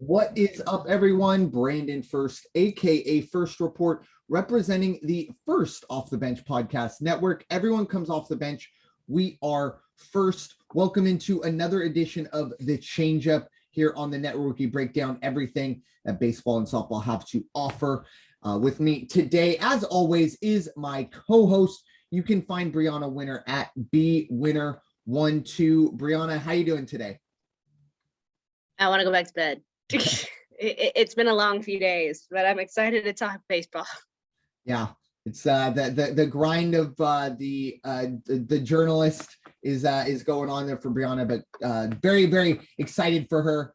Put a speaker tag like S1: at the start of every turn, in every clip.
S1: What is up, everyone? Brandon Ferst, aka First Report, representing the First Off the Bench podcast network. Everyone comes off the bench. We are First. Welcome into another edition of the Changeup here on the network. We break down everything that baseball and softball have to offer. With me today, as always, is my co-host. You can find Brianna Winner at bwinner12. Brianna, how you doing today?
S2: I want to go back to bed. It's been a long few days, but I'm excited to talk baseball.
S1: Yeah, it's the grind of the journalist is going on there for Brianna, but very, very excited for her.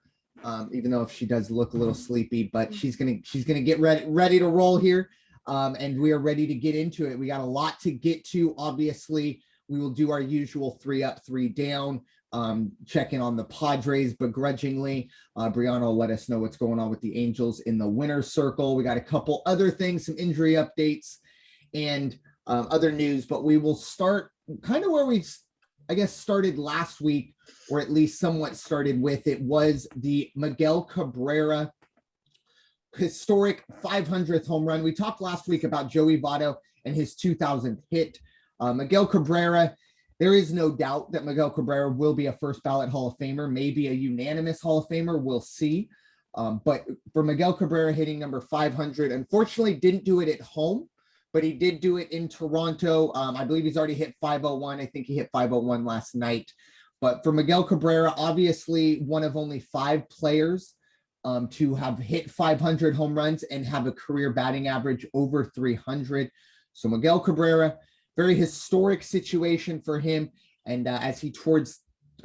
S1: Even though if she does look a little sleepy, but she's gonna get ready to roll here, and we are ready to get into it. We got a lot to get to. Obviously, we will do our usual 3 up, 3 down. Check in on the Padres begrudgingly. Brianna will let us know what's going on with the Angels in the winner's circle. We got a couple other things, some injury updates and other news, but we will start kind of where we, I guess, started last week, or at least somewhat started with. It was the Miguel Cabrera historic 500th home run. We talked last week about Joey Votto and his 2000th hit. Miguel Cabrera, there is no doubt that Miguel Cabrera will be a first ballot Hall of Famer, maybe a unanimous Hall of Famer. We'll see. But for Miguel Cabrera hitting number 500, unfortunately didn't do it at home, but he did do it in Toronto. I believe he's already hit 501. I think he hit 501 last night. But for Miguel Cabrera, obviously one of only 5 players to have hit 500 home runs and have a career batting average over 300. So Miguel Cabrera, very historic situation for him. And as he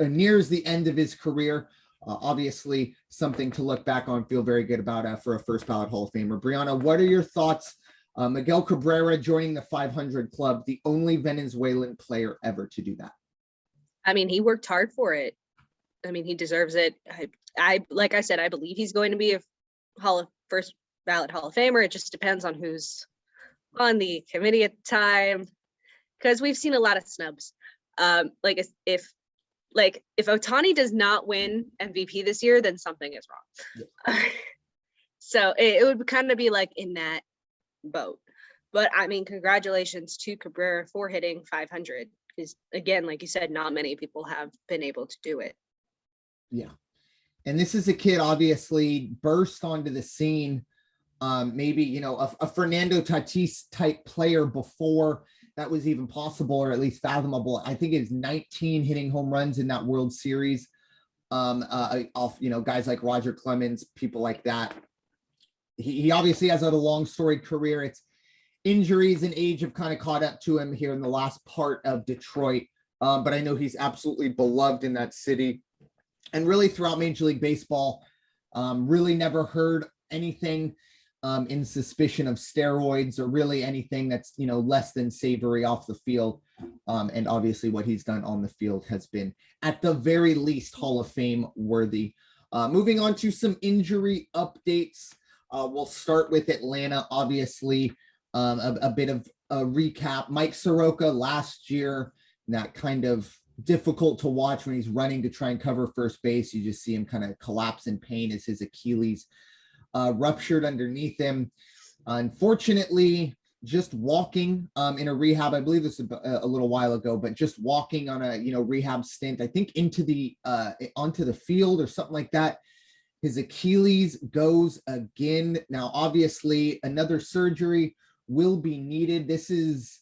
S1: nears the end of his career, obviously something to look back on, feel very good about for a first ballot Hall of Famer. Brianna, what are your thoughts? Miguel Cabrera joining the 500 club, the only Venezuelan player ever to do that.
S2: I mean, he worked hard for it. I mean, he deserves it. I like I said, I believe he's going to be a first ballot Hall of Famer. It just depends on who's on the committee at the time, because we've seen a lot of snubs. Like if Ohtani does not win MVP this year, then something is wrong. Yeah. So it would kind of be like in that boat. But I mean, congratulations to Cabrera for hitting 500. Because again, like you said, not many people have been able to do it.
S1: Yeah. And this is a kid obviously burst onto the scene. Maybe, a Fernando Tatis type player before that was even possible, or at least fathomable. I think it's 19 hitting home runs in that World Series. Off, guys like Roger Clemens, people like that. He obviously has had a long storied career. It's injuries and age have kind of caught up to him here in the last part of Detroit. But I know he's absolutely beloved in that city and really throughout Major League Baseball. Really never heard anything in suspicion of steroids or really anything that's, less than savory off the field. And obviously what he's done on the field has been at the very least Hall of Fame worthy. Moving on to some injury updates. We'll start with Atlanta, obviously. A bit of a recap. Mike Soroka last year, that kind of difficult to watch when he's running to try and cover first base. You just see him kind of collapse in pain as his Achilles ruptured underneath him. Unfortunately, just walking in a rehab, I believe this was a little while ago, but just walking on a rehab stint, I think onto the field or something like that, his Achilles goes again. Now, obviously, another surgery will be needed. This is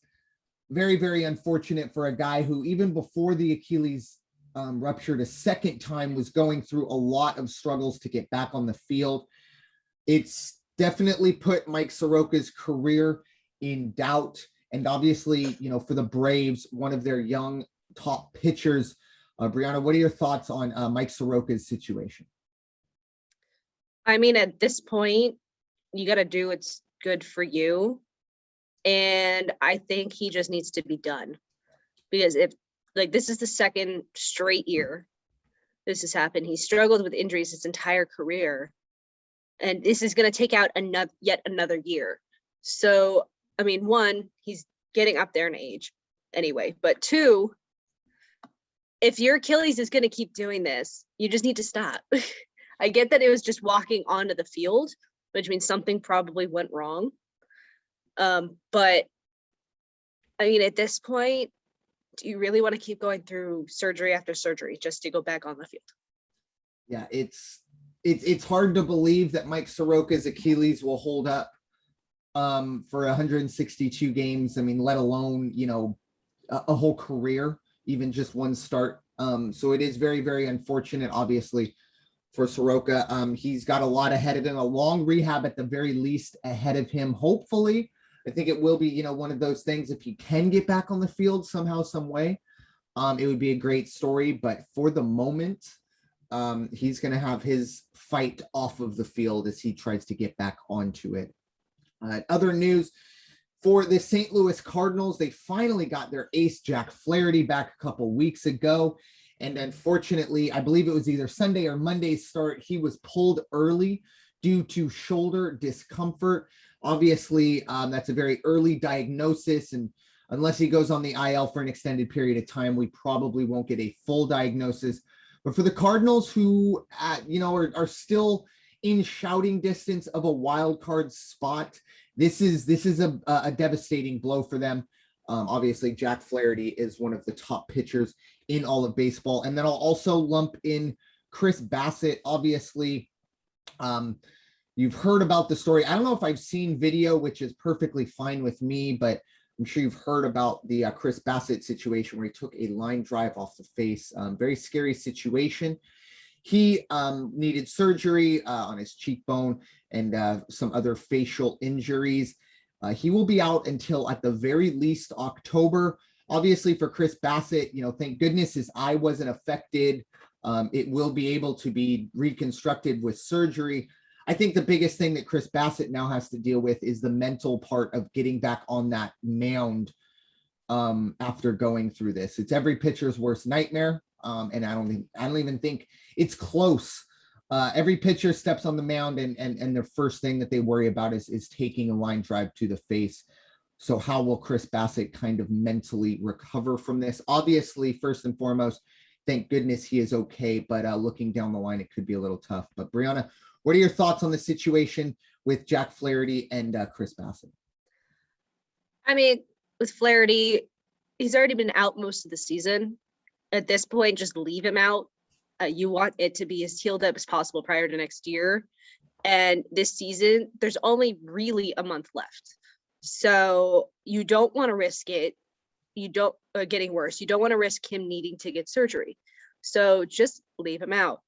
S1: very, very unfortunate for a guy who, even before the Achilles ruptured a second time, was going through a lot of struggles to get back on the field. It's definitely put Mike Soroka's career in doubt. And obviously, for the Braves, one of their young top pitchers. Brianna, what are your thoughts on Mike Soroka's situation?
S2: I mean, at this point, you got to do what's good for you. And I think he just needs to be done, because this is the second straight year this has happened. He struggled with injuries his entire career, and this is going to take out yet another year. So, I mean, 1, he's getting up there in age anyway, but 2, if your Achilles is going to keep doing this, you just need to stop. I get that it was just walking onto the field, which means something probably went wrong. But I mean, at this point, do you really want to keep going through surgery after surgery just to go back on the field?
S1: Yeah, it's hard to believe that Mike Soroka's Achilles will hold up for 162 games. I mean, let alone, a whole career, even just one start. So it is very, very unfortunate, obviously, for Soroka. He's got a lot ahead of him, a long rehab at the very least ahead of him. Hopefully, I think it will be, one of those things. If he can get back on the field somehow, some way, it would be a great story. But for the moment, he's going to have his fight off of the field as he tries to get back onto it. Other news for the St. Louis Cardinals, they finally got their ace Jack Flaherty back a couple weeks ago. And unfortunately, I believe it was either Sunday or Monday's start, he was pulled early due to shoulder discomfort. Obviously, that's a very early diagnosis. And unless he goes on the IL for an extended period of time, we probably won't get a full diagnosis. But for the Cardinals who, are still in shouting distance of a wild card spot, this is a devastating blow for them. Obviously, Jack Flaherty is one of the top pitchers in all of baseball. And then I'll also lump in Chris Bassett. Obviously, you've heard about the story. I don't know if I've seen video, which is perfectly fine with me, but I'm sure you've heard about the Chris Bassett situation where he took a line drive off the face. Very scary situation. He needed surgery on his cheekbone and some other facial injuries. He will be out until at the very least October. Obviously for Chris Bassett, thank goodness his eye wasn't affected. It will be able to be reconstructed with surgery. I think the biggest thing that Chris Bassett now has to deal with is the mental part of getting back on that mound after going through this. It's every pitcher's worst nightmare. And I don't even think it's close. Every pitcher steps on the mound and the first thing that they worry about is taking a line drive to the face. So how will Chris Bassett kind of mentally recover from this? Obviously, first and foremost, thank goodness he is okay, but looking down the line, it could be a little tough. But Brianna, what are your thoughts on the situation with Jack Flaherty and Chris Bassett?
S2: I mean, with Flaherty, he's already been out most of the season. At this point, just leave him out. You want it to be as healed up as possible prior to next year. And this season, there's only really a month left. So you don't want to risk it. You don't getting worse. You don't want to risk him needing to get surgery. So just leave him out.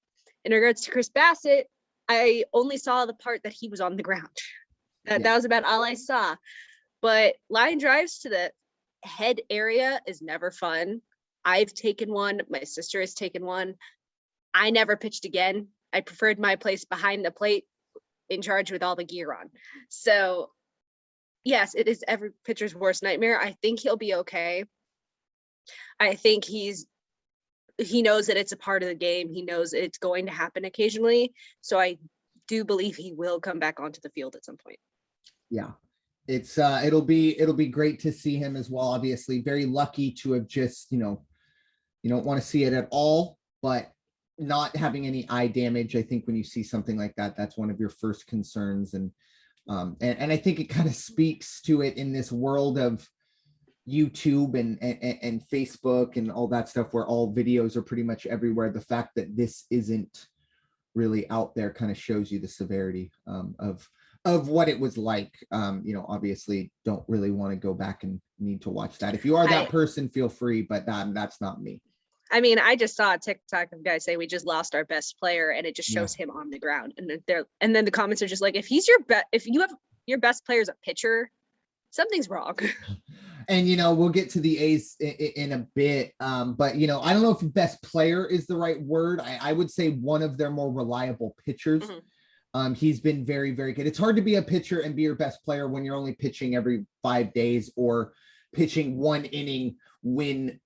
S2: In regards to Chris Bassett, I only saw the part that he was on the ground. That was about all I saw. But line drives to the head area is never fun. I've taken one. My sister has taken one. I never pitched again. I preferred my place behind the plate in charge with all the gear on. So yes, it is every pitcher's worst nightmare. I think he'll be okay. I think he knows that it's a part of the game. He knows it's going to happen occasionally. So I do believe he will come back onto the field at some point.
S1: Yeah. It's it'll be great to see him as well. Obviously, very lucky to have just, you don't want to see it at all, but not having any eye damage. I think when you see something like that, that's one of your first concerns. And I think it kind of speaks to it in this world of YouTube and Facebook and all that stuff, where all videos are pretty much everywhere. The fact that this isn't really out there kind of shows you the severity of what it was like. Obviously don't really want to go back and need to watch that. If you are that person, feel free, but that's not me.
S2: I mean, I just saw a TikTok of guys say we just lost our best player, and it just shows him on the ground, and then the comments are just like, if you have your best player as a pitcher, something's wrong.
S1: And we'll get to the A's in a bit, but I don't know if best player is the right word. I would say one of their more reliable pitchers. Mm-hmm. He's been very, very good. It's hard to be a pitcher and be your best player when you're only pitching every 5 days or pitching one inning when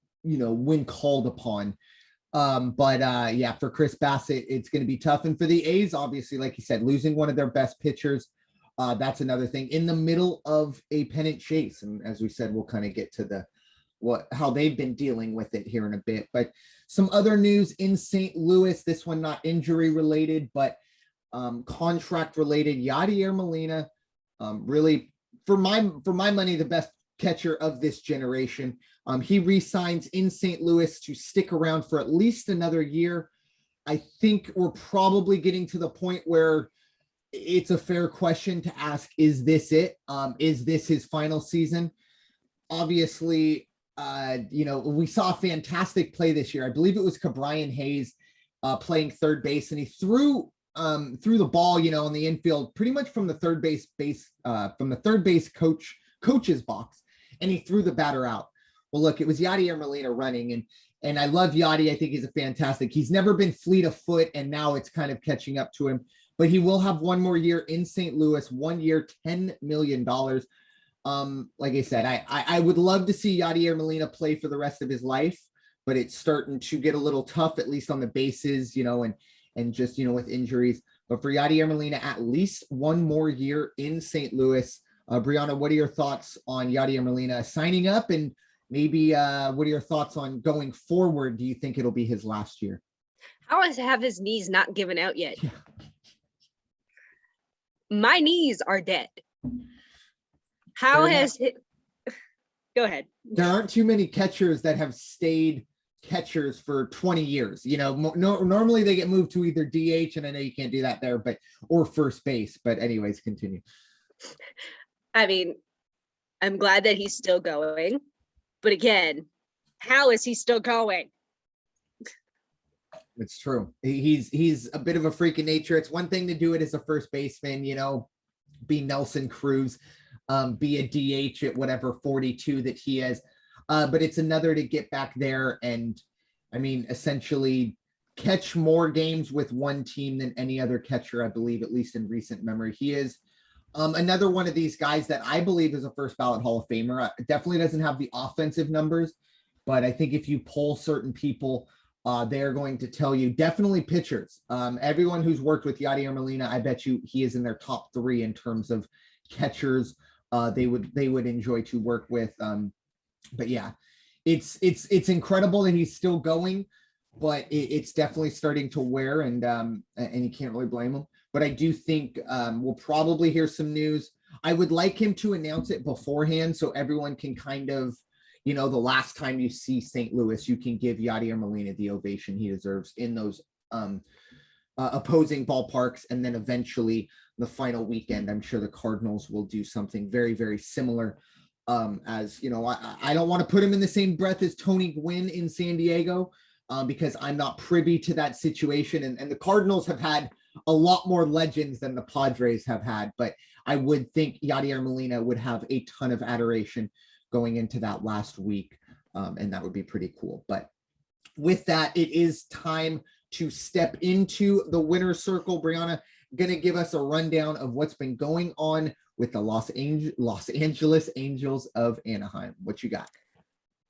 S1: called upon. But for Chris Bassett, it's going to be tough. And for the A's, obviously, like you said, losing one of their best pitchers, that's another thing in the middle of a pennant chase. And as we said, we'll kind of get to how they've been dealing with it here in a bit. But Some other news in St. Louis, this one not injury related, but contract related. Yadier Molina, really for my money, the best catcher of this generation. He re-signs in St. Louis to stick around for at least another year. I think we're probably getting to the point where it's a fair question to ask, is this it? Is this his final season? Obviously, we saw a fantastic play this year. I believe it was Cabrian Hayes playing third base, and he threw the ball, in the infield, pretty much from the third base coach's box, and he threw the batter out. Well, look, it was Yadier Molina running, and I love Yadi. I think he's he's never been fleet of foot, and now it's kind of catching up to him. But he will have one more year in St. Louis, 1 year, $10 million. Like I said, I would love to see Yadier Molina play for the rest of his life, but it's starting to get a little tough, at least on the bases, and just, with injuries. But for Yadier Molina, at least one more year in St. Louis. Brianna, what are your thoughts on Yadier Molina signing up? And maybe what are your thoughts on going forward? Do you think it'll be his last year?
S2: How have his knees not given out yet?
S1: Yeah.
S2: My knees are dead. How has it? Go ahead.
S1: There aren't too many catchers that have stayed catchers for 20 years. Normally they get moved to either DH, and I know you can't do that there, or first base. But anyways, continue.
S2: I mean, I'm glad that he's still going, but again, how is he still going?
S1: It's true. He's a bit of a freak of nature. It's one thing to do it as a first baseman, be Nelson Cruz, be a DH at whatever 42 that he is. But it's another to get back there and, essentially catch more games with one team than any other catcher, I believe, at least in recent memory. He is another one of these guys that I believe is a first ballot Hall of Famer. Definitely doesn't have the offensive numbers, but I think if you poll certain people, they're going to tell you, definitely pitchers. Everyone who's worked with Yadier Molina, I bet you he is in their top 3 in terms of catchers they would enjoy to work with. But yeah, it's incredible that he's still going, but it's definitely starting to wear, and you can't really blame him. But I do think we'll probably hear some news. I would like him to announce it beforehand so everyone can kind of, the last time you see St. Louis, you can give Yadier Molina the ovation he deserves in those opposing ballparks. And then eventually the final weekend, I'm sure the Cardinals will do something very, very similar. I don't want to put him in the same breath as Tony Gwynn in San Diego because I'm not privy to that situation. And the Cardinals have had a lot more legends than the Padres have had, but I would think Yadier Molina would have a ton of adoration going into that last week. And that would be pretty cool. But with that, it is time to step into the winner's circle. Brianna, going to give us a rundown of what's been going on with the Los Angeles Angels of Anaheim. What you got?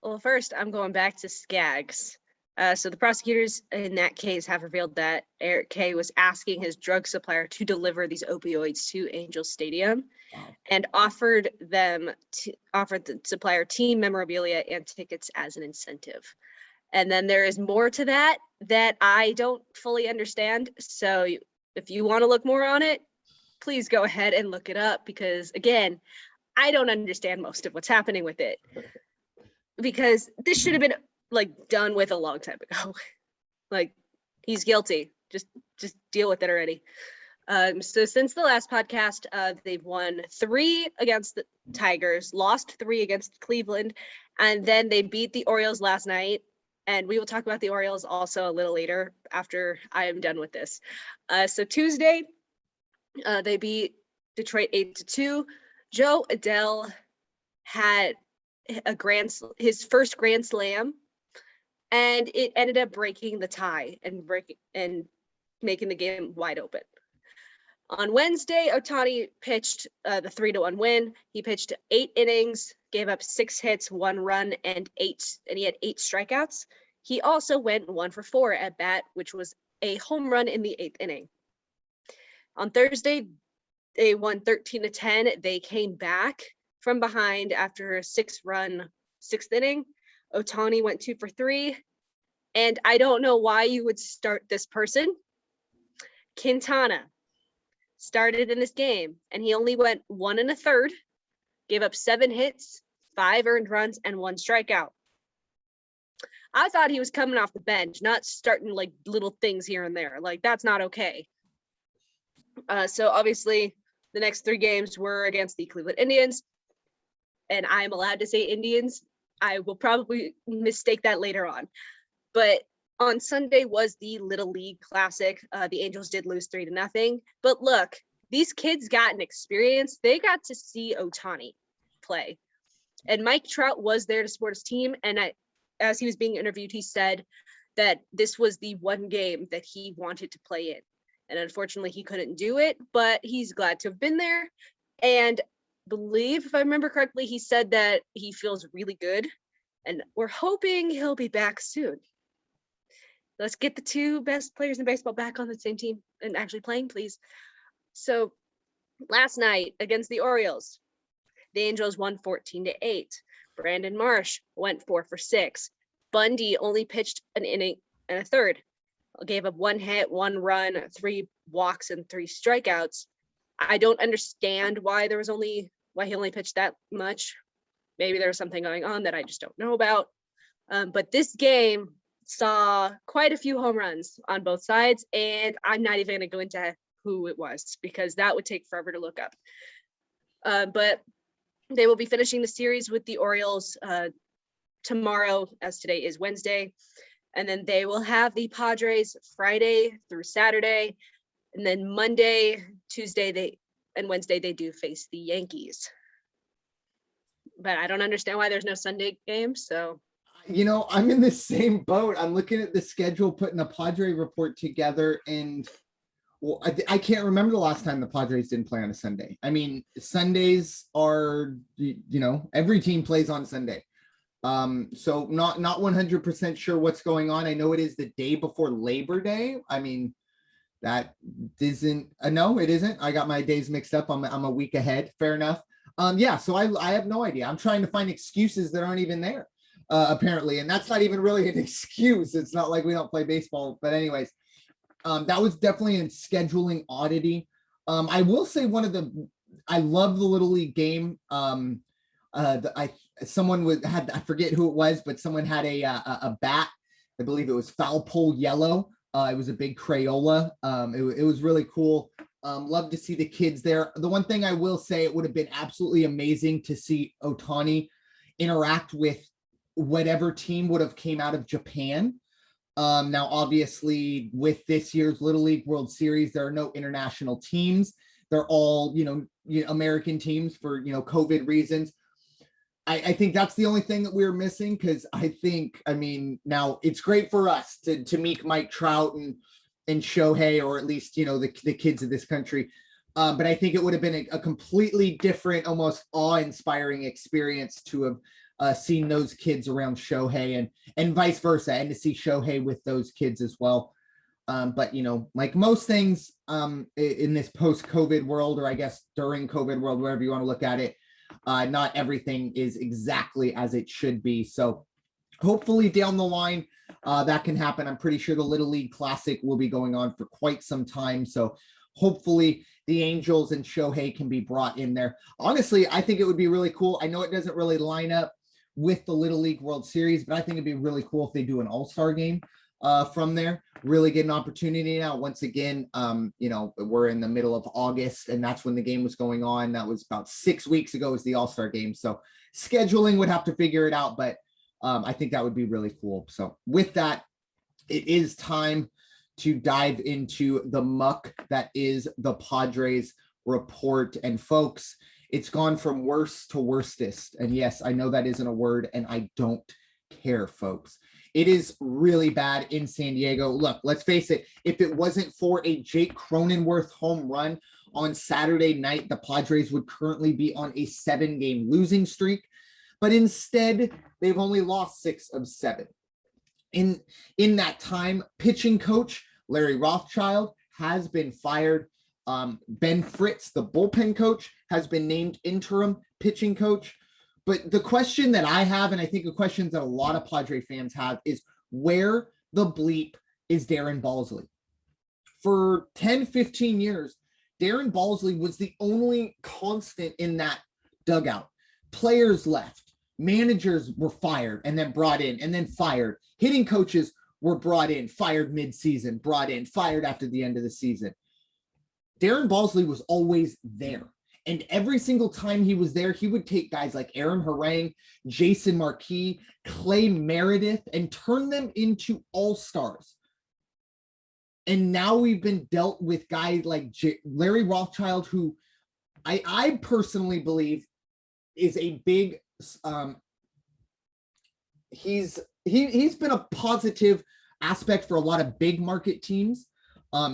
S2: Well, first, I'm going back to Skaggs. So the prosecutors in that case have revealed that Eric Kay was asking his drug supplier to deliver these opioids to Angel Stadium. Wow. And offered the supplier team memorabilia and tickets as an incentive. And then there is more to that I don't fully understand. So if you want to look more on it, please go ahead and look it up, because again, I don't understand most of what's happening with it, because this should have been done with a long time ago. He's guilty. Just deal with it already. So since the last podcast, they've won 3 against the Tigers, lost 3 against Cleveland, and then they beat the Orioles last night. And we will talk about the Orioles also a little later after I am done with this. So Tuesday, they beat Detroit 8-2. Joe Adele had his first grand slam, and it ended up breaking the tie and making the game wide open. On Wednesday, Ohtani pitched the 3-1 win. He pitched 8 innings, gave up 6 hits, 1 run, and he had 8 strikeouts. He also went 1 for 4 at bat, which was a home run in the 8th inning. On Thursday, they won 13-10. They came back from behind after a 6-run 6th inning. Ohtani went 2 for 3, And I don't know why you would start this person. Quintana started in this game, and he only went 1 1/3, gave up 7 hits, 5 earned runs, and 1 strikeout. I thought he was coming off the bench, not starting like little things here and there. Like, that's not okay. So obviously the next 3 games were against the Cleveland Indians, and I'm allowed to say Indians. I will probably mistake that later on. But on Sunday was the Little League Classic. The Angels did lose 3-0. But look, these kids got an experience. They got to see Ohtani play. And Mike Trout was there to support his team. And as he was being interviewed, he said that this was the one game that he wanted to play in. And unfortunately, he couldn't do it, but he's glad to have been there. And believe, if I remember correctly, he said that he feels really good. And we're hoping he'll be back soon. Let's get the 2 best players in baseball back on the same team and actually playing, please. So last night against the Orioles, the Angels won 14-8. Brandon Marsh went 4 for 6. Bundy only pitched an inning and a third. Gave up 1 hit, 1 run, 3 walks, and 3 strikeouts. I don't understand why he only pitched that much. Maybe there was something going on that I just don't know about. But this game saw quite a few home runs on both sides, and I'm not even going to go into who it was because that would take forever to look up. But they will be finishing the series with the Orioles tomorrow, as today is Wednesday. And then they will have the Padres Friday through Saturday. And then Monday, Tuesday, and Wednesday, they do face the Yankees. But I don't understand why there's no Sunday game. So,
S1: I'm in the same boat. I'm looking at the schedule, putting a Padre report together, and well, I can't remember the last time the Padres didn't play on a Sunday. I mean, Sundays are, every team plays on Sunday. So not 100% sure what's going on. I know it is the day before Labor Day. I mean, that isn't, no, it isn't. I got my days mixed up. I'm a week ahead. Fair enough. So I have no idea. I'm trying to find excuses that aren't even there, apparently. And that's not even really an excuse. It's not like we don't play baseball, but anyways, that was definitely a scheduling oddity. I will say I love the Little League game. Someone had, I forget who it was, but someone had a bat. I believe it was foul pole yellow. It was a big Crayola. It was really cool. Love to see the kids there. The one thing I will say, it would have been absolutely amazing to see Ohtani interact with whatever team would have came out of Japan. Now, obviously, with this year's Little League World Series, there are no international teams. They're all, American teams for, COVID reasons. I think that's the only thing that we're missing, because now it's great for us to meet Mike Trout and Shohei, or at least, the kids of this country. But I think it would have been a completely different, almost awe-inspiring experience to have seen those kids around Shohei and vice versa, and to see Shohei with those kids as well. But, like most things in this post-COVID world, or I guess during COVID world, wherever you want to look at it, not everything is exactly as it should be. So hopefully down the line, that can happen. I'm pretty sure the Little League Classic will be going on for quite some time. So hopefully the Angels and Shohei can be brought in there. Honestly, I think it would be really cool. I know it doesn't really line up with the Little League World Series, but I think it'd be really cool if they do an all-star game from there. Really get an opportunity now. Once again, we're in the middle of August, and that's when the game was going on. That was about 6 weeks ago, was the all-star game. So scheduling would have to figure it out, but I think that would be really cool. So with that, it is time to dive into the muck that is the Padres report. And folks, it's gone from worst to worstest. And yes, I know that isn't a word, and I don't care, folks. It is really bad in San Diego. Look, let's face it. If it wasn't for a Jake Cronenworth home run on Saturday night, the Padres would currently be on a 7-game losing streak. But instead, they've only lost 6 of 7. In that time, pitching coach Larry Rothschild has been fired. Ben Fritz, the bullpen coach, has been named interim pitching coach. But the question that I have, and I think the questions that a lot of Padre fans have, is where the bleep is Darren Balsley. For 10, 15 years, Darren Balsley was the only constant in that dugout. Players left, managers were fired and then brought in and then fired. Hitting coaches were brought in, fired mid-season, brought in, fired after the end of the season. Darren Balsley was always there. And every single time he was there, he would take guys like Aaron Harang, Jason Marquis, Clay Meredith, and turn them into all-stars. And now we've been dealt with guys like Larry Rothschild, who I personally believe is a big, he's been a positive aspect for a lot of big market teams.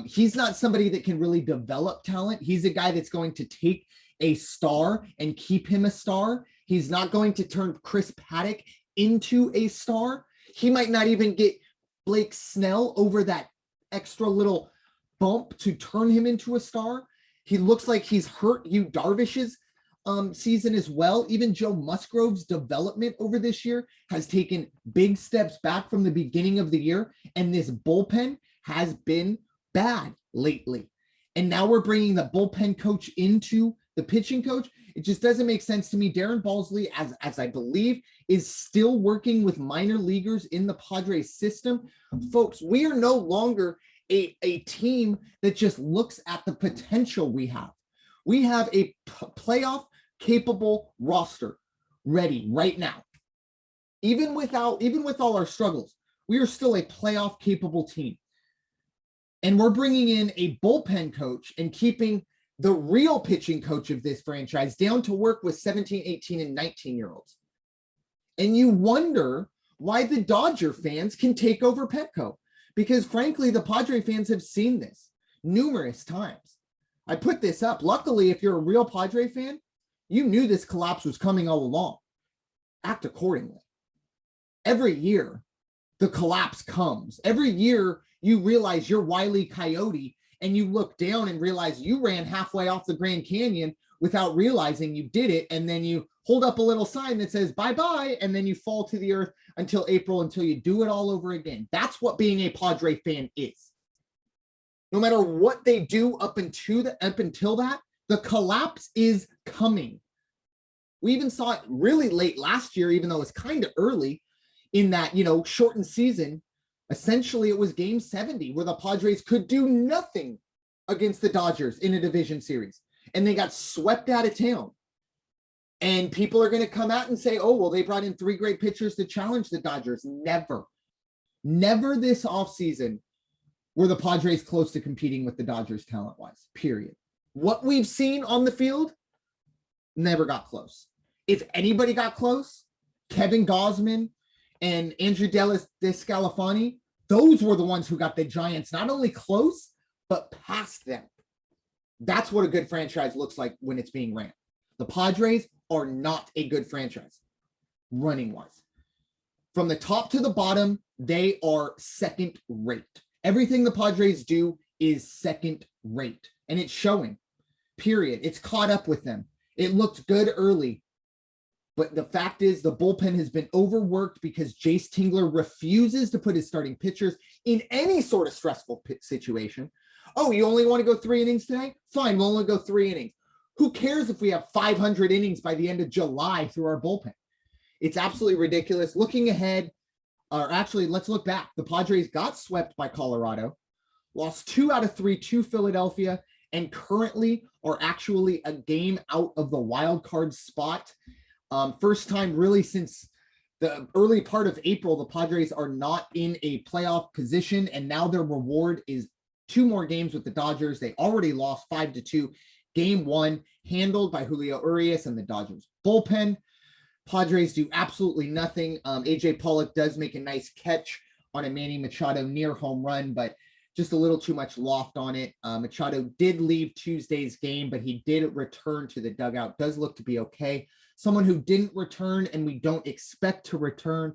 S1: He's not somebody that can really develop talent. He's a guy that's going to take a star and keep him a star. He's not going to turn Chris Paddock into a star. He might not even get Blake Snell over that extra little bump to turn him into a star. He looks like he's hurt Yu Darvish's season as well. Even Joe Musgrove's development over this year has taken big steps back from the beginning of the year, and this bullpen has been bad lately. And now we're bringing the bullpen coach into the pitching coach. It just doesn't make sense to me. Darren Balsley, as I believe, is still working with minor leaguers in the Padres system. Folks, we are no longer a team that just looks at the potential we have. We have a playoff capable roster ready right now. Even with all our struggles, we are still a playoff capable team. And we're bringing in a bullpen coach and keeping the real pitching coach of this franchise down to work with 17, 18, and 19-year-olds. And you wonder why the Dodger fans can take over Petco. Because frankly, the Padre fans have seen this numerous times. I put this up. Luckily, if you're a real Padre fan, you knew this collapse was coming all along. Act accordingly. Every year, the collapse comes. Every year, you realize you're Wile E. Coyote, and you look down and realize you ran halfway off the Grand Canyon without realizing you did it, and then you hold up a little sign that says bye-bye, and then you fall to the earth until April, until you do it all over again. That's what being a Padre fan is. No matter what they do up until that, the collapse is coming. We even saw it really late last year, even though it's kind of early in that, shortened season. Essentially, it was game 70 where the Padres could do nothing against the Dodgers in a division series, and they got swept out of town. And people are going to come out and say, oh, well, they brought in 3 great pitchers to challenge the Dodgers. Never this offseason were the Padres close to competing with the Dodgers talent-wise, period. What we've seen on the field never got close. If anybody got close, Kevin Gausman and Andrew DeScalafani, those were the ones who got the Giants not only close, but past them. That's what a good franchise looks like when it's being ran. The Padres are not a good franchise, running-wise. From the top to the bottom, they are second rate. Everything the Padres do is second rate, and it's showing, period. It's caught up with them. It looked good early, but the fact is the bullpen has been overworked because Jace Tingler refuses to put his starting pitchers in any sort of stressful situation. Oh, you only want to go 3 innings today? Fine, we'll only go 3 innings. Who cares if we have 500 innings by the end of July through our bullpen? It's absolutely ridiculous. Looking ahead, or actually, let's look back. The Padres got swept by Colorado, lost 2 out of 3 to Philadelphia, and currently are actually a game out of the wild card spot. First time really since the early part of April, the Padres are not in a playoff position, and now their reward is 2 more games with the Dodgers. They already lost 5-2. Game 1 handled by Julio Urias and the Dodgers bullpen. Padres do absolutely nothing. AJ Pollock does make a nice catch on a Manny Machado near home run, but just a little too much loft on it. Machado did leave Tuesday's game, but he did return to the dugout. Does look to be okay. Someone who didn't return and we don't expect to return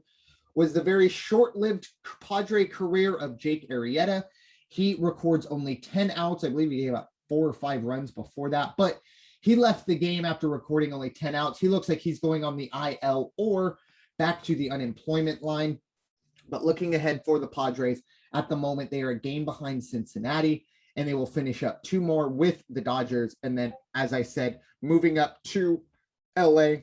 S1: was the very short-lived Padre career of Jake Arrieta. He records only 10 outs. I believe he gave up 4 or 5 runs before that, but he left the game after recording only 10 outs. He looks like he's going on the IL or back to the unemployment line. But looking ahead for the Padres, at the moment, they are a game behind Cincinnati, and they will finish up 2 more with the Dodgers. And then, as I said, moving up to LA,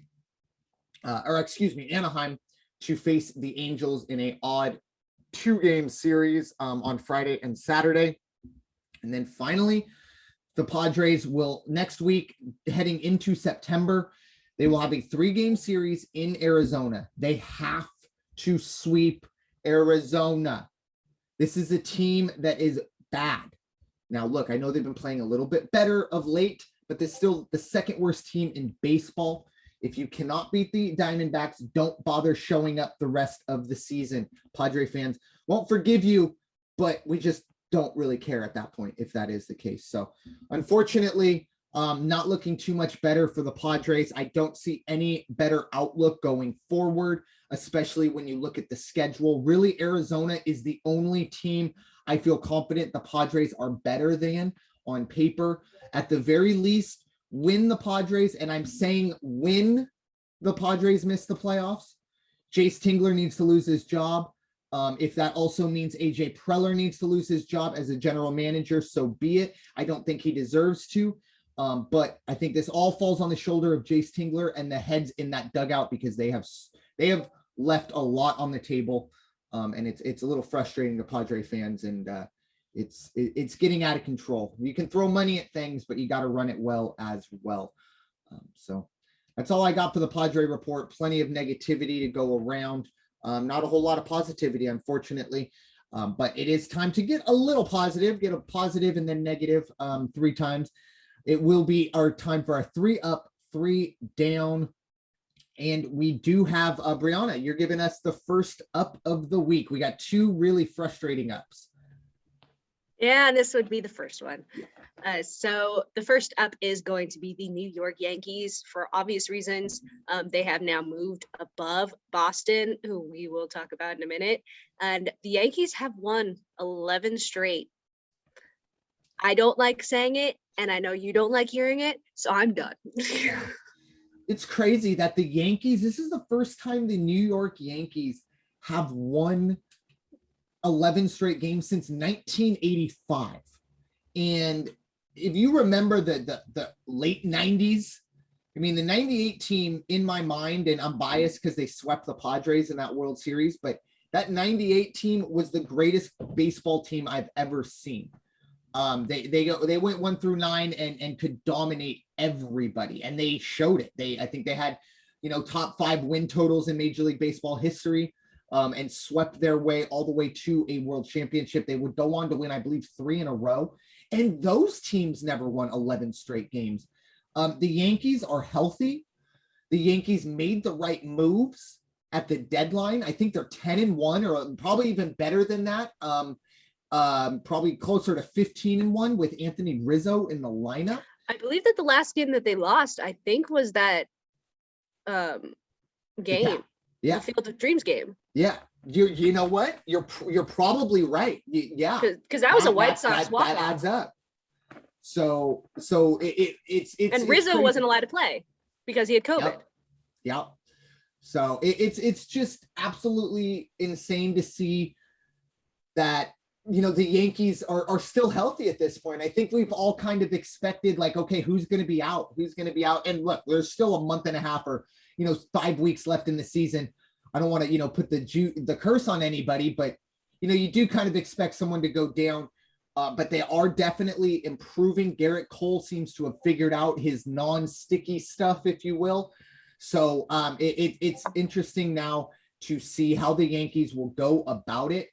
S1: Anaheim, to face the Angels in a odd 2-game series on Friday and Saturday. And then finally, the Padres will next week, heading into September, they will have a 3-game series in Arizona. They have to sweep Arizona. This is a team that is bad. Now, look, I know they've been playing a little bit better of late, but they're still the second worst team in baseball. If you cannot beat the Diamondbacks, don't bother showing up the rest of the season. Padre fans won't forgive you, but we just don't really care at that point if that is the case. So unfortunately, not looking too much better for the Padres. I don't see any better outlook going forward, especially when you look at the schedule. Really, Arizona is the only team I feel confident the Padres are better than on paper. At the very least, win the Padres, and I'm saying when the Padres miss the playoffs, Jace Tingler needs to lose his job. If that also means AJ Preller needs to lose his job as a general manager, so be it. I don't think he deserves to. But I think this all falls on the shoulder of Jace Tingler and the heads in that dugout, because they have left a lot on the table. And it's a little frustrating to Padre fans, and it's getting out of control. You can throw money at things, but you got to run it well as well. So that's all I got for the Padre report. Plenty of negativity to go around. Not a whole lot of positivity, unfortunately. But it is time to get a little positive, get a positive and then negative 3 times. It will be our time for our 3 up, 3 down. And we do have Brianna, you're giving us the first up of the week. We got 2 really frustrating ups.
S2: Yeah, and this would be the first one. So the first up is going to be the New York Yankees for obvious reasons. They have now moved above Boston, who we will talk about in a minute. And the Yankees have won 11 straight. I don't like saying it, and I know you don't like hearing it, so I'm done.
S1: It's crazy that the Yankees, this is the first time the New York Yankees have won 11 straight games since 1985. And if you remember the late 90s, I mean, the 98 team in my mind, and I'm biased because they swept the Padres in that World Series, but that 98 team was the greatest baseball team I've ever seen. They went 1 through 9 and could dominate everybody, and they showed it. I think they had, top 5 win totals in Major League Baseball history, and swept their way all the way to a world championship. They would go on to win, I believe, 3 in a row, and those teams never won 11 straight games. The Yankees are healthy. The Yankees made the right moves at the deadline. I think they're 10-1, or probably even better than that. Probably closer to 15-1 with Anthony Rizzo in the lineup.
S2: I believe that the last game that they lost, I think, was that game.
S1: Yeah.
S2: The Field of Dreams game.
S1: Yeah. You know what? You're probably right. Yeah.
S2: Because that was a White Sox walk-off.
S1: That adds up. So it's
S2: and Rizzo wasn't allowed to play because he had COVID.
S1: Yep. So it's just absolutely insane to see that, the Yankees are still healthy at this point. I think we've all kind of expected, like, okay, who's going to be out? And look, there's still a month and a half or, 5 weeks left in the season. I don't want to, put the curse on anybody, but, you do kind of expect someone to go down. But they are definitely improving. Garrett Cole seems to have figured out his non-sticky stuff, if you will. So it's interesting now to see how the Yankees will go about it.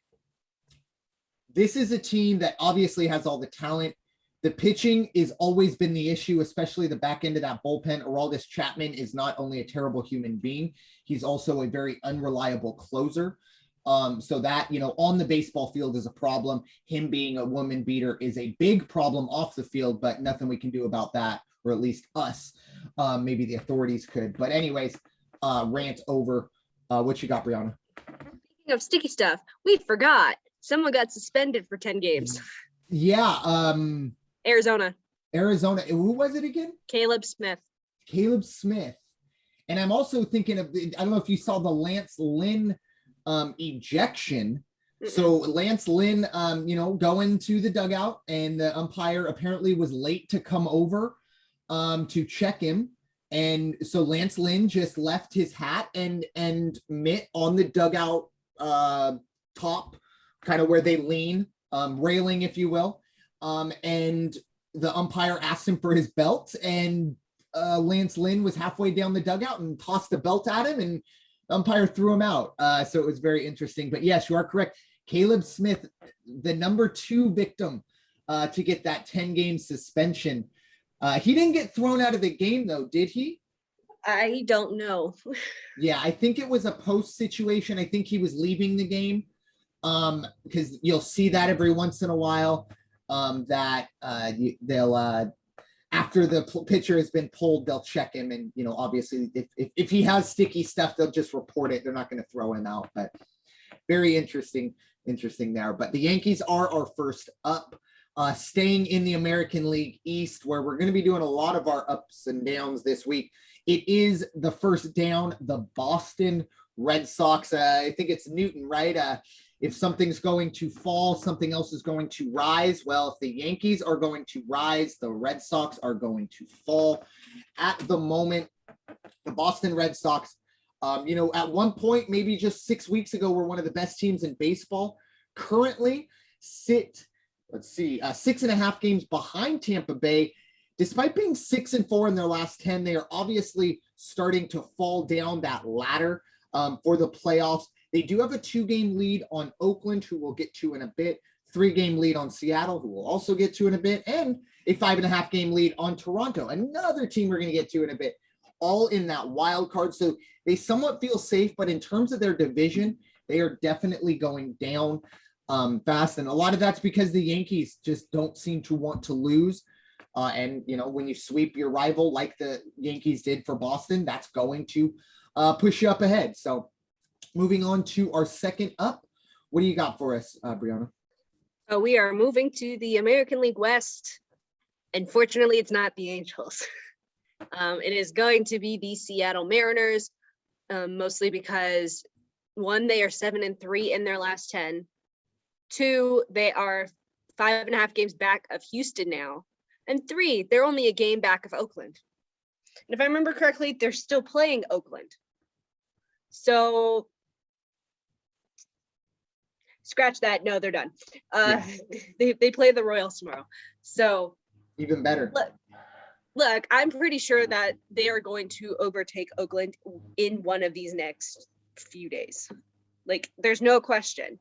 S1: This is a team that obviously has all the talent. The pitching has always been the issue, especially the back end of that bullpen. Aroldis Chapman is not only a terrible human being, he's also a very unreliable closer. So that, on the baseball field is a problem. Him being a woman beater is a big problem off the field, but nothing we can do about that, or at least us. Maybe the authorities could. But anyways, rant over. What you got, Brianna?
S2: Speaking of sticky stuff, we forgot. Someone got suspended for 10 games.
S1: Yeah.
S2: Arizona.
S1: Who was it again?
S2: Caleb Smith.
S1: And I'm also thinking of, I don't know if you saw the Lance Lynn ejection. So Lance Lynn, going to the dugout, and the umpire apparently was late to come over to check him. And so Lance Lynn just left his hat and mitt on the dugout top, kind of where they lean, railing, if you will. And the umpire asked him for his belt, and Lance Lynn was halfway down the dugout and tossed the belt at him, and the umpire threw him out. So it was very interesting. But yes, you are correct. Caleb Smith, the number 2 victim to get that 10-game suspension. He didn't get thrown out of the game, though, did he?
S2: I don't know.
S1: Yeah, I think it was a post situation. I think he was leaving the game, because you'll see that every once in a while, that they'll after the pitcher has been pulled, they'll check him, and obviously if he has sticky stuff, they'll just report it. They're not going to throw him out. But very interesting there. But the Yankees are our first up, staying in the American League East, where we're going to be doing a lot of our ups and downs this week. It is the first down, the Boston Red Sox. I think it's Newton, right? If something's going to fall, something else is going to rise. Well, if the Yankees are going to rise, the Red Sox are going to fall. At the moment, the Boston Red Sox, at one point, maybe just 6 weeks ago, were one of the best teams in baseball. Currently sit, 6.5 games behind Tampa Bay. Despite being 6-4 in their last 10, they are obviously starting to fall down that ladder for the playoffs. They do have a 2-game lead on Oakland, who we'll get to in a bit, 3-game lead on Seattle, who we'll also get to in a bit, and a 5.5-game lead on Toronto, another team we're going to get to in a bit, all in that wild card. So they somewhat feel safe, but in terms of their division, they are definitely going down fast. And a lot of that's because the Yankees just don't seem to want to lose. And when you sweep your rival like the Yankees did for Boston, that's going to push you up ahead. So moving on to our second up, what do you got for us, Brianna?
S2: We are moving to the American League West. Unfortunately, it's not the Angels. It is going to be the Seattle Mariners, mostly because 1, they are 7-3 in their last 10. 2, they are 5.5 games back of Houston now. And 3, they're only a game back of Oakland. And if I remember correctly, they're still playing Oakland. So scratch that. No, they're done. They play the Royals tomorrow. So
S1: even better.
S2: Look, I'm pretty sure that they are going to overtake Oakland in one of these next few days. Like, there's no question.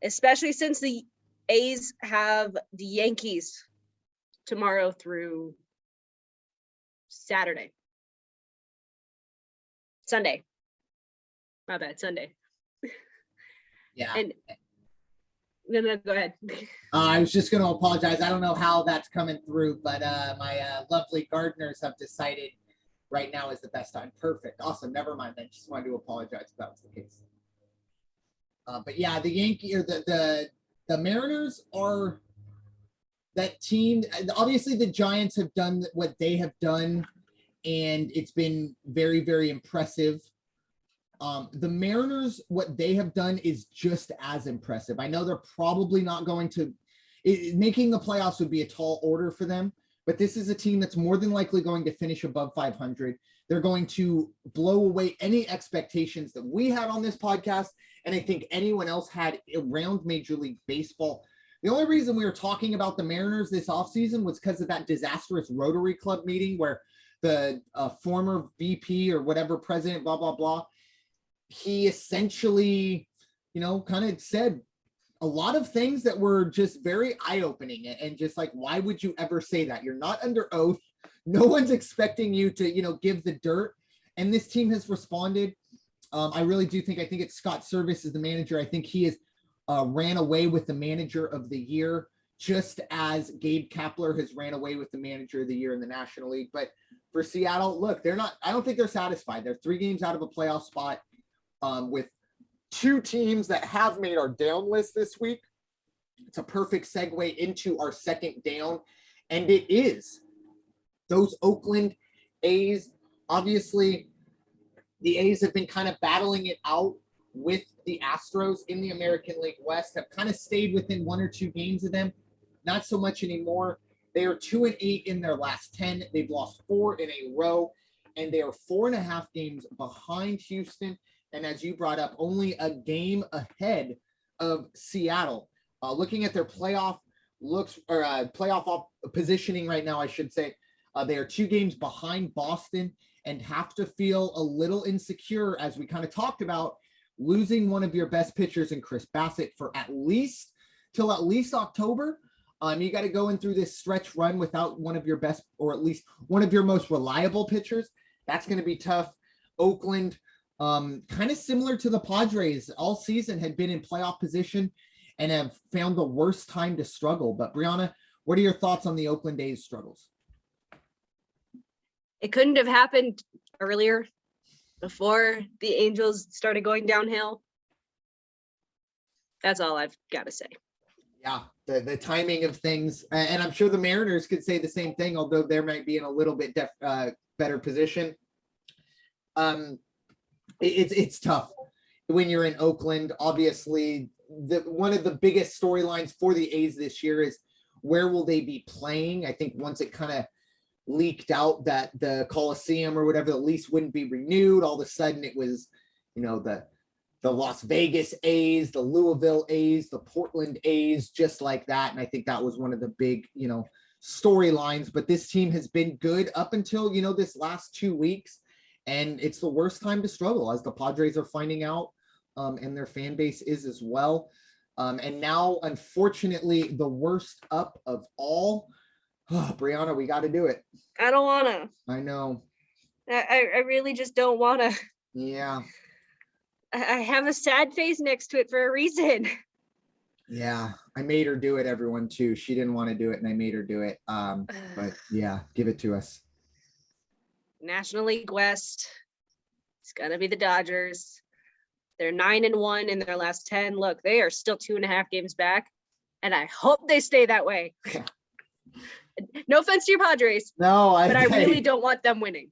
S2: Especially since the A's have the Yankees tomorrow through Sunday. My bad, Sunday.
S1: Yeah.
S2: And no, go ahead.
S1: I was just going to apologize. I don't know how that's coming through, but my lovely gardeners have decided right now is the best time. Perfect. Awesome. Never mind. I just wanted to apologize if that was the case. But yeah, the Yankee or the Mariners are that team. Obviously, the Giants have done what they have done, and it's been very, very impressive. The Mariners, what they have done is just as impressive. I know they're probably not going to making the playoffs would be a tall order for them, but this is a team that's more than likely going to finish above 500. They're going to blow away any expectations that we had on this podcast, and I think anyone else had around Major League Baseball. The only reason we were talking about the Mariners this offseason was because of that disastrous Rotary Club meeting where the former VP or whatever president, blah, blah, blah, he essentially, kind of said a lot of things that were just very eye-opening and just like, why would you ever say that? You're not under oath. No one's expecting you to, give the dirt. And this team has responded. I really do think it's Scott Service is the manager. I think he has ran away with the manager of the year, just as Gabe Kapler has ran away with the manager of the year in the National League. But for Seattle, look, I don't think they're satisfied. They're 3 games out of a playoff spot with 2 teams that have made our down list this week. It's a perfect segue into our second down. And it is those Oakland A's. Obviously, the A's have been kind of battling it out with the Astros in the American League West, have kind of stayed within 1 or 2 games of them. Not so much anymore. They are 2-8 in their last 10. They've lost 4 in a row, and they are 4.5 games behind Houston. And as you brought up, only a game ahead of Seattle. Looking at their playoff positioning right now, I should say, they are 2 games behind Boston and have to feel a little insecure, as we kind of talked about, losing one of your best pitchers in Chris Bassett for at least October. You got to go in through this stretch run without one of your best, or at least one of your most reliable pitchers. That's going to be tough. Oakland, kind of similar to the Padres, all season had been in playoff position and have found the worst time to struggle. But Brianna, what are your thoughts on the Oakland A's struggles?
S2: It couldn't have happened earlier, before the Angels started going downhill. That's all I've got to say.
S1: Yeah, the timing of things, and I'm sure the Mariners could say the same thing, although they might be in a little bit better position. It's tough when you're in Oakland. Obviously, one of the biggest storylines for the A's this year is where will they be playing? I think once it kind of leaked out that the Coliseum or whatever, the lease wouldn't be renewed, all of a sudden it was, the Las Vegas A's, the Louisville A's, the Portland A's, just like that. And I think that was one of the big, storylines. But this team has been good up until, this last 2 weeks. And it's the worst time to struggle, as the Padres are finding out, and their fan base is as well. And now, unfortunately, the worst up of all. Oh, Brianna, we got to do it.
S2: I don't want to.
S1: I know.
S2: I really just don't want to.
S1: Yeah.
S2: I have a sad face next to it for a reason.
S1: Yeah, I made her do it, everyone, too. She didn't want to do it, and I made her do it. But yeah, give it to us.
S2: National League West. It's gonna be the Dodgers. They're 9-1 in their last 10. Look, they are still 2.5 games back, and I hope they stay that way. No offense to your Padres.
S1: No,
S2: but I really don't want them winning.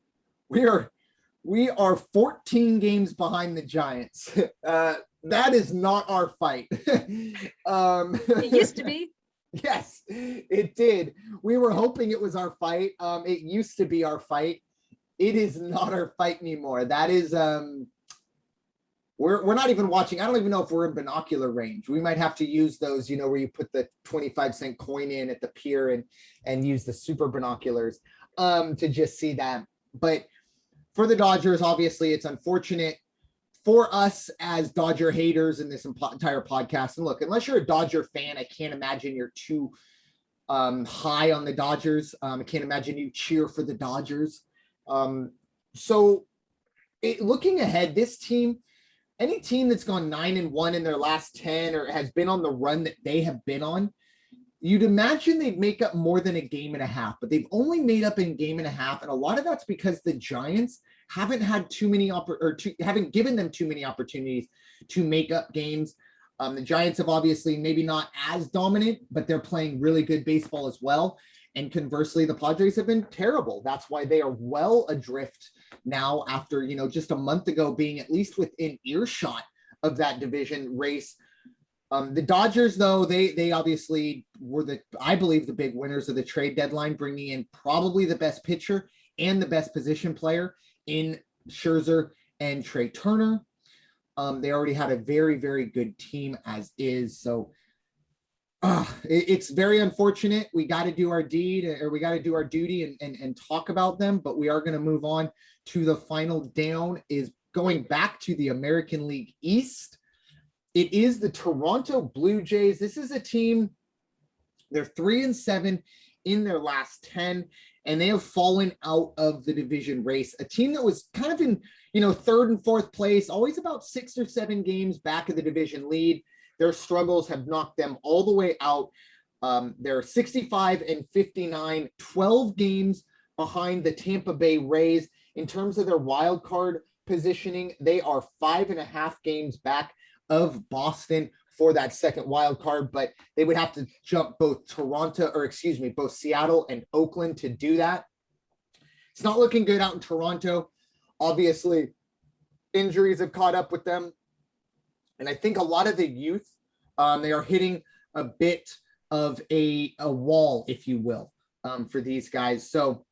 S1: We are 14 games behind the Giants. That is not our fight.
S2: It used to be.
S1: Yes, it did. We were hoping it was our fight. It used to be our fight. It is not our fight anymore. That is we're not even watching. I don't even know if we're in binocular range. We might have to use those, where you put the 25-cent coin in at the pier and use the super binoculars to just see that. But for the Dodgers, obviously, it's unfortunate for us as Dodger haters in this entire podcast. And look, unless you're a Dodger fan, I can't imagine you're too high on the Dodgers. I can't imagine you cheer for the Dodgers. Looking ahead, this team, any team that's gone 9-1 in their last 10 or has been on the run that they have been on, you'd imagine they'd make up more than a game and a half, but they've only made up in game and a half. And a lot of that's because the Giants haven't had haven't given them too many opportunities to make up games. The Giants have obviously maybe not as dominant, but they're playing really good baseball as well. And conversely, the Padres have been terrible. That's why they are well adrift now after, just a month ago being at least within earshot of that division race. The Dodgers, though, they obviously were I believe, the big winners of the trade deadline, bringing in probably the best pitcher and the best position player in Scherzer and Trey Turner. They already had a very, very good team as is. So it's very unfortunate. We got to do our deed, or we got to do our duty and talk about them, but we are going to move on to the final down, is going back to the American League East. It is the Toronto Blue Jays. This is a team, they're 3-7 in their last 10, and they have fallen out of the division race. A team that was kind of in, third and fourth place, always about 6 or 7 games back of the division lead. Their struggles have knocked them all the way out. They're 65-59, 12 games behind the Tampa Bay Rays. In terms of their wild card positioning, they are 5.5 games back of Boston for that second wild card, but they would have to jump both both Seattle and Oakland to do that. It's not looking good out in Toronto. Obviously, injuries have caught up with them. And I think a lot of the youth, they are hitting a bit of a wall, if you will, for these guys. So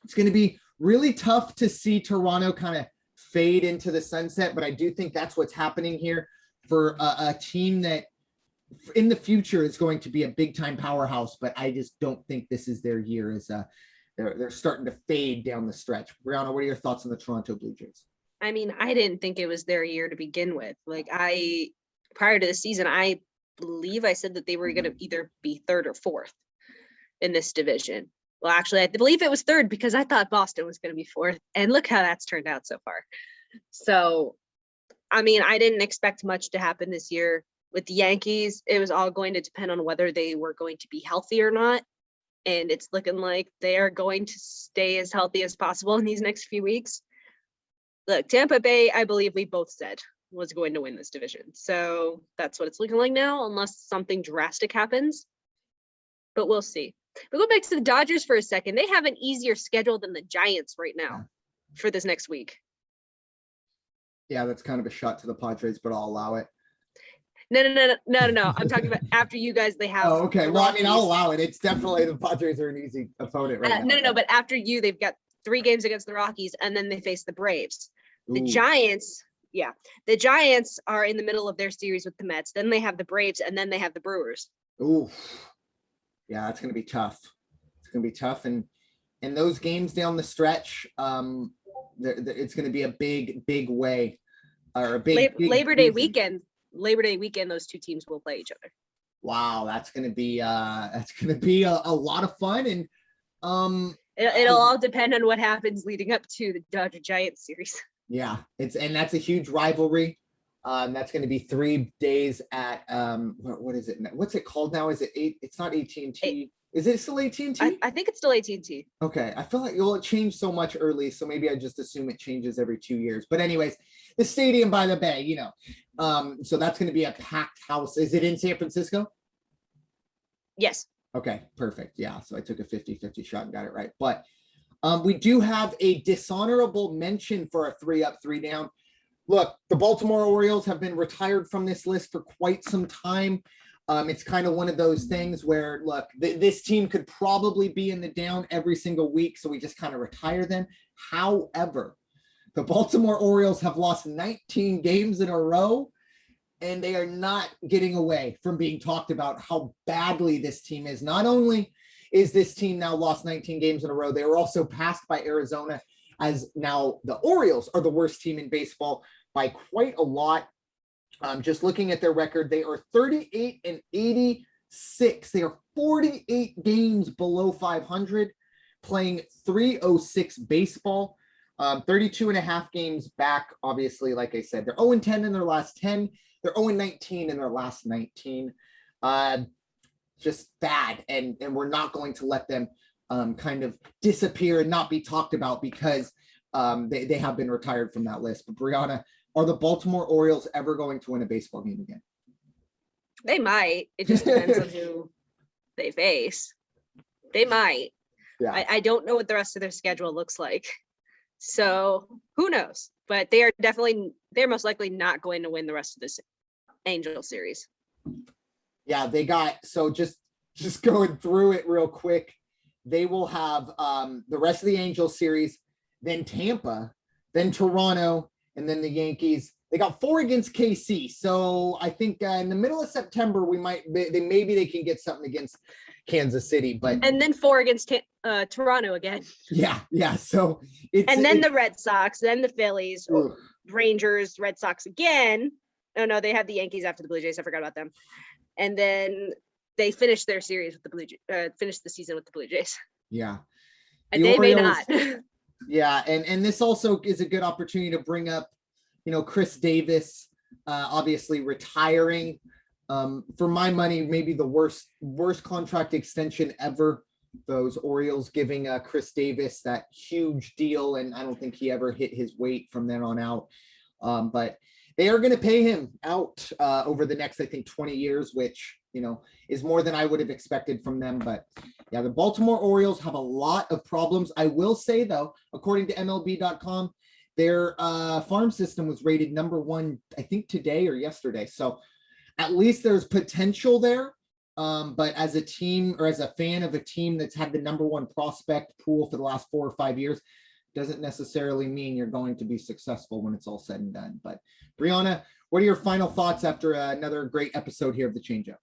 S1: it's going to be really tough to see Toronto kind of fade into the sunset, but I do think that's what's happening here for a team that in the future is going to be a big time powerhouse, but I just don't think this is their year. As they're starting to fade down the stretch. Brianna, what are your thoughts on the Toronto Blue Jays?
S2: I mean, I didn't think it was their year to begin with. Like prior to the season, I believe I said that they were going to either be third or fourth in this division. Well, actually, I believe it was third because I thought Boston was going to be fourth, and look how that's turned out so far. So, I mean, I didn't expect much to happen this year. With the Yankees, it was all going to depend on whether they were going to be healthy or not. And it's looking like they are going to stay as healthy as possible in these next few weeks. Look, Tampa Bay, I believe we both said was going to win this division. So that's what it's looking like now, unless something drastic happens. But we'll see. But go back to the Dodgers for a second. They have an easier schedule than the Giants right now for this next week.
S1: Yeah, that's kind of a shot to the Padres, but I'll allow it.
S2: No. I'm talking about after you guys, they have.
S1: Oh, okay. Well, I mean, I'll allow it. It's definitely the Padres are an easy opponent right now.
S2: No. But after you, they've got 3 games against the Rockies, and then they face the Braves. The
S1: Ooh.
S2: The Giants are in the middle of their series with the Mets. Then they have the Braves, and then they have the Brewers.
S1: Ooh, yeah, it's going to be tough. It's going to be tough, and those games down the stretch, it's going to be a big way, or a big
S2: Labor Day weekend. Labor Day weekend, those 2 teams will play each other.
S1: Wow, that's going to be a lot of fun, and
S2: it'll all depend on what happens leading up to the Dodger Giants series.
S1: Yeah, that's a huge rivalry. That's going to be 3 days at what is it? What's it called now? Is it 8? It's not AT&T. Is it still AT&T?
S2: I think it's still AT&T.
S1: Okay, I feel like it changed so much early, so maybe I just assume it changes every 2 years. But anyways, the stadium by the bay, so that's going to be a packed house. Is it in San Francisco?
S2: Yes.
S1: Okay, perfect. Yeah, so I took a 50-50 shot and got it right. But we do have a dishonorable mention for a 3-up, 3-down. Look, the Baltimore Orioles have been retired from this list for quite some time. It's kind of one of those things where, look, this team could probably be in the down every single week, so we just kind of retire them. However, the Baltimore Orioles have lost 19 games in a row, and they are not getting away from being talked about how badly this team is. Not only is this team now lost 19 games in a row, they were also passed by Arizona, as now the Orioles are the worst team in baseball by quite a lot. Just looking at their record, they are 38-86. They are 48 games below 500, playing .306 baseball, 32 and a half games back. Obviously, like I said, they're 0-10 in their last 10. They're 0-19 in their last 19. Just bad. And we're not going to let them kind of disappear and not be talked about because they have been retired from that list. But Brianna, are the Baltimore Orioles ever going to win a baseball game again?
S2: They might. It just depends on who they face. They might.
S1: Yeah.
S2: I don't know what the rest of their schedule looks like. So who knows? But they're most likely not going to win the rest of this Angel series.
S1: Yeah, they got, so just going through it real quick, they will have the rest of the Angel series, then Tampa, then Toronto, and then the Yankees. They got 4 against KC. So I think in the middle of September, maybe they can get something against Kansas City,
S2: and then 4 against Toronto again.
S1: Yeah. So
S2: then the Red Sox, then the Phillies, Rangers, Red Sox again. Oh no, they have the Yankees after the Blue Jays. I forgot about them. And then they finished their series with the Blue Jays, finished the season with the Blue Jays.
S1: Yeah.
S2: And they Orioles, may not.
S1: Yeah, and this also is a good opportunity to bring up, Chris Davis, obviously retiring. For my money, maybe the worst contract extension ever. Those Orioles giving Chris Davis that huge deal, and I don't think he ever hit his weight from then on out. But they are going to pay him out over the next, I think, 20 years, which, is more than I would have expected from them. But yeah, the Baltimore Orioles have a lot of problems. I will say, though, according to MLB.com, Their farm system was rated #1, I think today or yesterday. So at least there's potential there. But as a team or as a fan of a team that's had the #1 prospect pool for the last 4 or 5 years, doesn't necessarily mean you're going to be successful when it's all said and done. But Brianna, what are your final thoughts after another great episode here of the Changeup?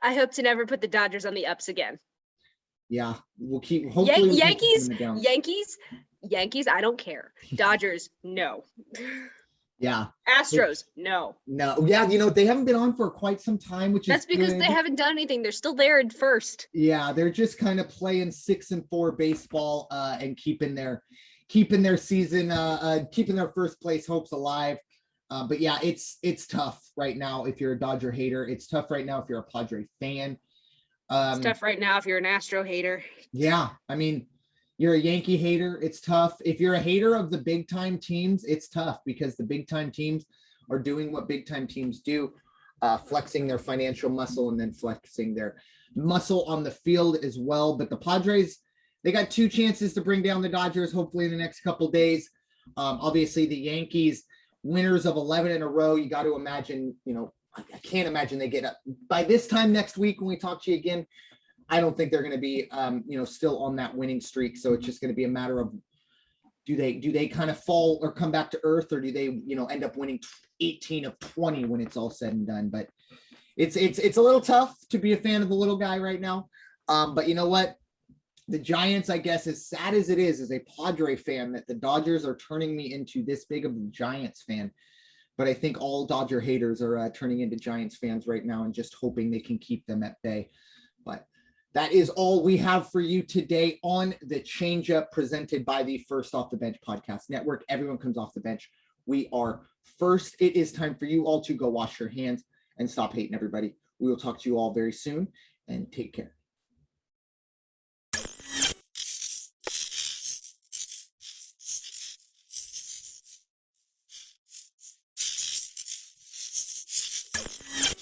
S2: I hope to never put the Dodgers on the ups again.
S1: Yeah, we'll keep hopefully
S2: Yankees, I don't care. Dodgers, no.
S1: Yeah.
S2: Astros, no.
S1: Yeah, they haven't been on for quite some time, which
S2: that's
S1: is
S2: because
S1: good.
S2: They haven't done anything. They're still there at first.
S1: Yeah, they're just kind of playing 6-4 baseball and keeping their season, keeping their first place hopes alive. But yeah, it's tough right now if you're a Dodger hater. It's tough right now if you're a Padre fan.
S2: It's tough right now if you're an Astro hater.
S1: Yeah, I mean, you're a Yankee hater. It's tough. If you're a hater of the big time teams, it's tough because the big time teams are doing what big time teams do, flexing their financial muscle and then flexing their muscle on the field as well. But the Padres, they got 2 chances to bring down the Dodgers, hopefully in the next couple days. Obviously, the Yankees, winners of 11 in a row. You got to imagine, I can't imagine they get up by this time next week when we talk to you again. I don't think they're going to be, still on that winning streak. So it's just going to be a matter of do they kind of fall or come back to earth, or do they, end up winning 18 of 20 when it's all said and done? But it's a little tough to be a fan of the little guy right now. But you know what? The Giants, I guess, as sad as it is, as a Padre fan, that the Dodgers are turning me into this big of a Giants fan. But I think all Dodger haters are turning into Giants fans right now and just hoping they can keep them at bay. But that is all we have for you today on the Changeup, presented by the First Off the Bench Podcast Network. Everyone comes off the bench. We are first. It is time for you all to go wash your hands and stop hating everybody. We will talk to you all very soon, and take care.